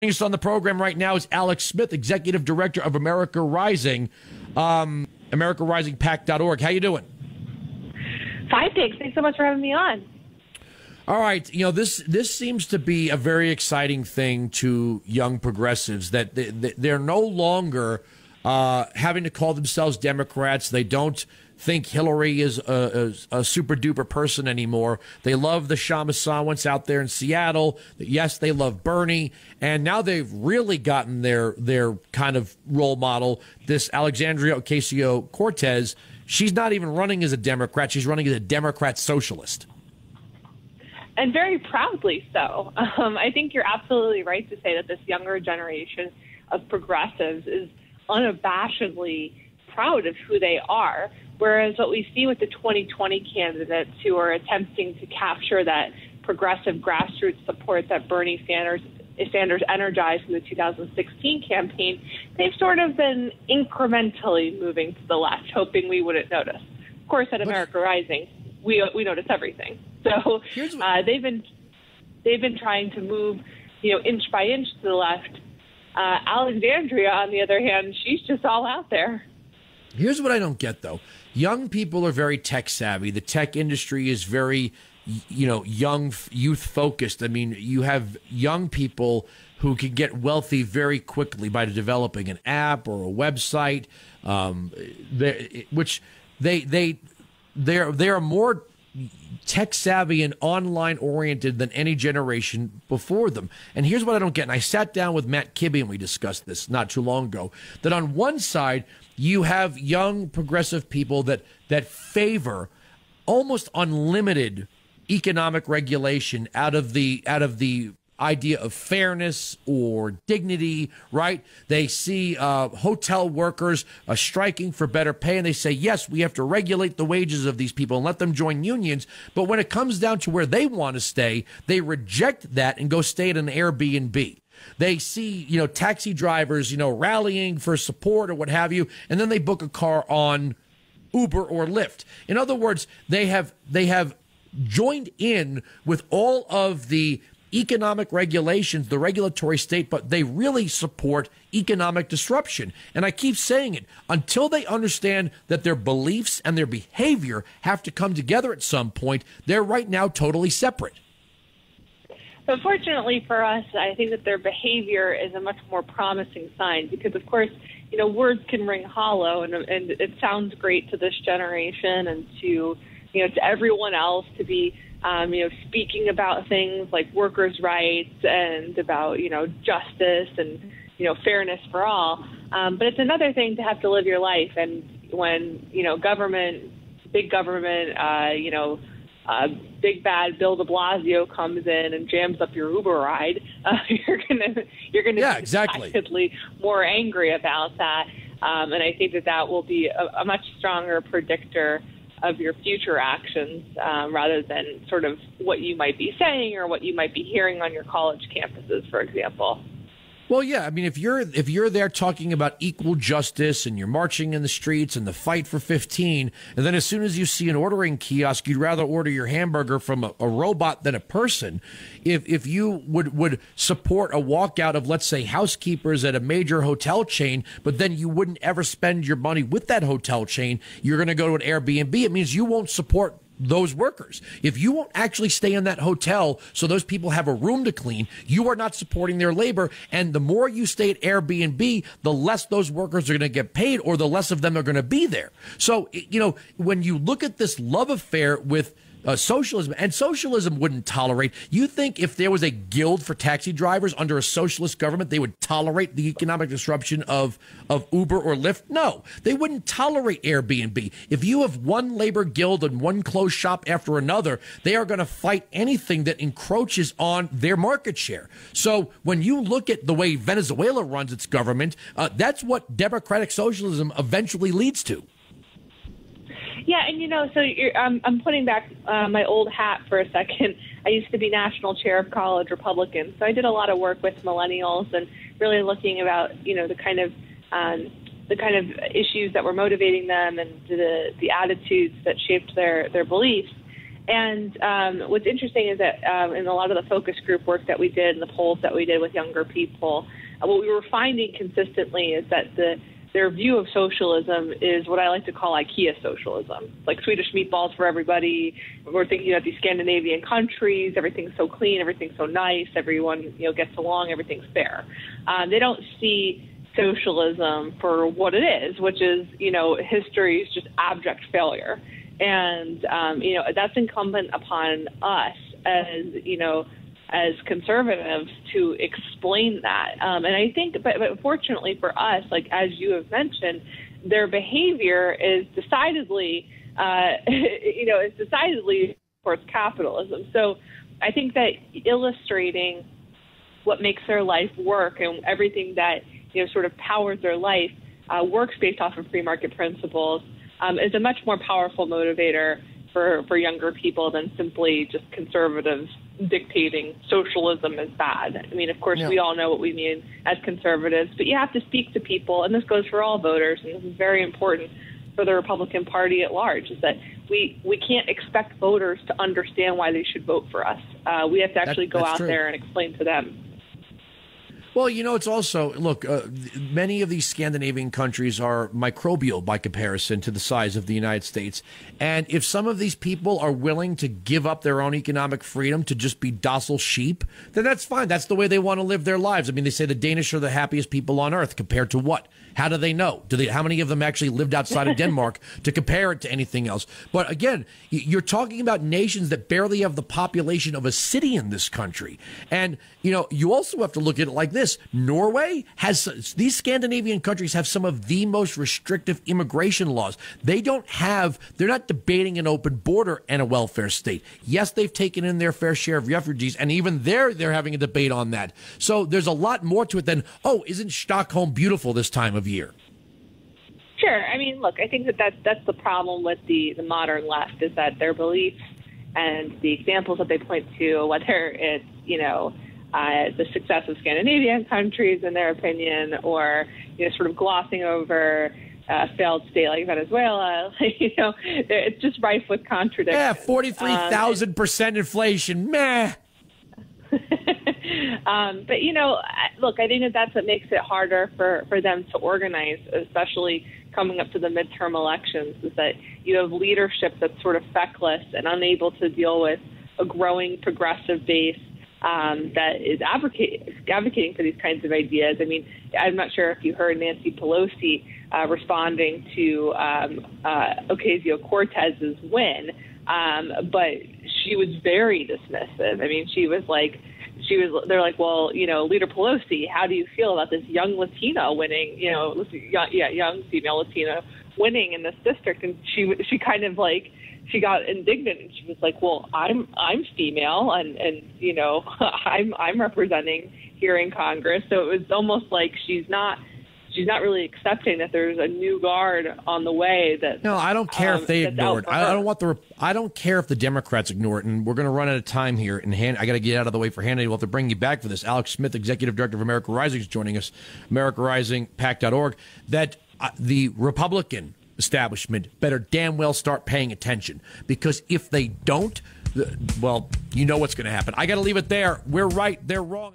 Joining us on the program right now is Alex Smith, Executive Director of America Rising, AmericaRisingPAC.org. How you doing? Fine, thanks. Thanks so much for having me on. All right. You know, this seems to be a very exciting thing to young progressives, that they're no longer having to call themselves Democrats. They don't think Hillary is a super duper person anymore. They love the Shamasawants out there in Seattle. Yes, they love Bernie. And now they've really gotten their kind of role model, this Alexandria Ocasio-Cortez. She's not even running as a Democrat. She's running as a Democrat socialist. And very proudly so. I think you're absolutely right to say that this younger generation of progressives is unabashedly proud of who they are. Whereas what we see with the 2020 candidates who are attempting to capture that progressive grassroots support that Bernie Sanders energized in the 2016 campaign, they've sort of been incrementally moving to the left, hoping we wouldn't notice. Of course, at America Rising, we notice everything. So they've been trying to move, inch by inch to the left. Alexandria, on the other hand, she's just all out there. Here's what I don't get, though. Young people are very tech savvy. The tech industry is very, young, youth focused. I mean, you have young people who can get wealthy very quickly by developing an app or a website, which they're more tech savvy and online oriented than any generation before them. And here's what I don't get. And I sat down with Matt Kibbe and we discussed this not too long ago, that on one side, you have young progressive people that favor almost unlimited economic regulation out of the idea of fairness or dignity, right? They see hotel workers striking for better pay, and they say, yes, we have to regulate the wages of these people and let them join unions. But when it comes down to where they want to stay, they reject that and go stay at an Airbnb. They see, taxi drivers, rallying for support or what have you, and then they book a car on Uber or Lyft. In other words, they have joined in with all of the economic regulations, the regulatory state, but they really support economic disruption. And I keep saying it, until they understand that their beliefs and their behavior have to come together at some point, they're right now totally separate. Unfortunately for us, I think that their behavior is a much more promising sign because, of course, words can ring hollow, and it sounds great to this generation and to everyone else to be speaking about things like workers' rights and about justice and fairness for all. But it's another thing to have to live your life, and when big government, big bad Bill de Blasio comes in and jams up your Uber ride, you're gonna be decidedly more angry about that. And I think that will be a much stronger predictor of your future actions rather than sort of what you might be saying or what you might be hearing on your college campuses, for example. Well, yeah. I mean, if you're there talking about equal justice and you're marching in the streets and the fight for 15, and then as soon as you see an ordering kiosk, you'd rather order your hamburger from a robot than a person. If you would support a walkout of, let's say, housekeepers at a major hotel chain, but then you wouldn't ever spend your money with that hotel chain, you're going to go to an Airbnb. It means you won't support those workers. If you won't actually stay in that hotel so those people have a room to clean, you are not supporting their labor. And the more you stay at Airbnb, the less those workers are going to get paid, or the less of them are going to be there. So, when you look at this love affair with socialism, and socialism wouldn't tolerate. You think if there was a guild for taxi drivers under a socialist government, they would tolerate the economic disruption of Uber or Lyft? No, they wouldn't tolerate Airbnb. If you have one labor guild and one closed shop after another, they are going to fight anything that encroaches on their market share. So when you look at the way Venezuela runs its government, that's what democratic socialism eventually leads to. Yeah, and so I'm putting back my old hat for a second. I used to be national chair of college Republicans, so I did a lot of work with millennials and really looking about the kind of issues that were motivating them and the attitudes that shaped their beliefs. And what's interesting is that in a lot of the focus group work that we did and the polls that we did with younger people, what we were finding consistently is that their view of socialism is what I like to call IKEA socialism, like Swedish meatballs for everybody. We're thinking about these Scandinavian countries, everything's so clean, everything's so nice, everyone gets along, everything's fair. They don't see socialism for what it is, which is, history's just abject failure. And, that's incumbent upon us as conservatives to explain that. And I think, but fortunately for us, like as you have mentioned, their behavior is decidedly, towards capitalism. So I think that illustrating what makes their life work and everything that, sort of powers their life works based off of free market principles is a much more powerful motivator for younger people than simply just conservatives dictating socialism is bad. I mean, of course, we all know what we mean as conservatives, but you have to speak to people, and this goes for all voters, and this is very important for the Republican Party at large, is that we can't expect voters to understand why they should vote for us. We have to actually go out there and explain to them. Well, it's also, look, many of these Scandinavian countries are microbial by comparison to the size of the United States. And if some of these people are willing to give up their own economic freedom to just be docile sheep, then that's fine. That's the way they want to live their lives. I mean, they say the Danish are the happiest people on earth compared to what? How do they know? How many of them actually lived outside of Denmark to compare it to anything else? But again, you're talking about nations that barely have the population of a city in this country. And, you also have to look at it like this. Norway these Scandinavian countries have some of the most restrictive immigration laws. They're not debating an open border and a welfare state. Yes, they've taken in their fair share of refugees, and even they're having a debate on that. So there's a lot more to it than, isn't Stockholm beautiful this time of year? Sure. I mean, look, I think that's the problem with the modern left, is that their beliefs and the examples that they point to, whether it's, the success of Scandinavian countries in their opinion, or, sort of glossing over a failed state like Venezuela, it's just rife with contradictions. Yeah, 43,000% inflation, meh. But, look, I think that's what makes it harder for them to organize, especially coming up to the midterm elections, is that you have leadership that's sort of feckless and unable to deal with a growing progressive base that is advocating for these kinds of ideas. I mean, I'm not sure if you heard Nancy Pelosi responding to Ocasio-Cortez's win, but she was very dismissive. I mean, they're like, well, Leader Pelosi, how do you feel about this young Latina winning, young female Latina winning in this district? And she kind of she got indignant, and she was like, well, I'm female, and I'm representing here in Congress. So it was almost like she's not really accepting that there's a new guard on the way. No, I don't care if they ignore it. I don't care if the Democrats ignore it. And we're going to run out of time here. And I got to get out of the way for Hannity. We'll have to bring you back for this. Alex Smith, Executive Director of America Rising, is joining us. AmericaRisingPAC.org. That the Republican establishment better damn well start paying attention, because if they don't, well, what's going to happen. I got to leave it there. We're right, they're wrong.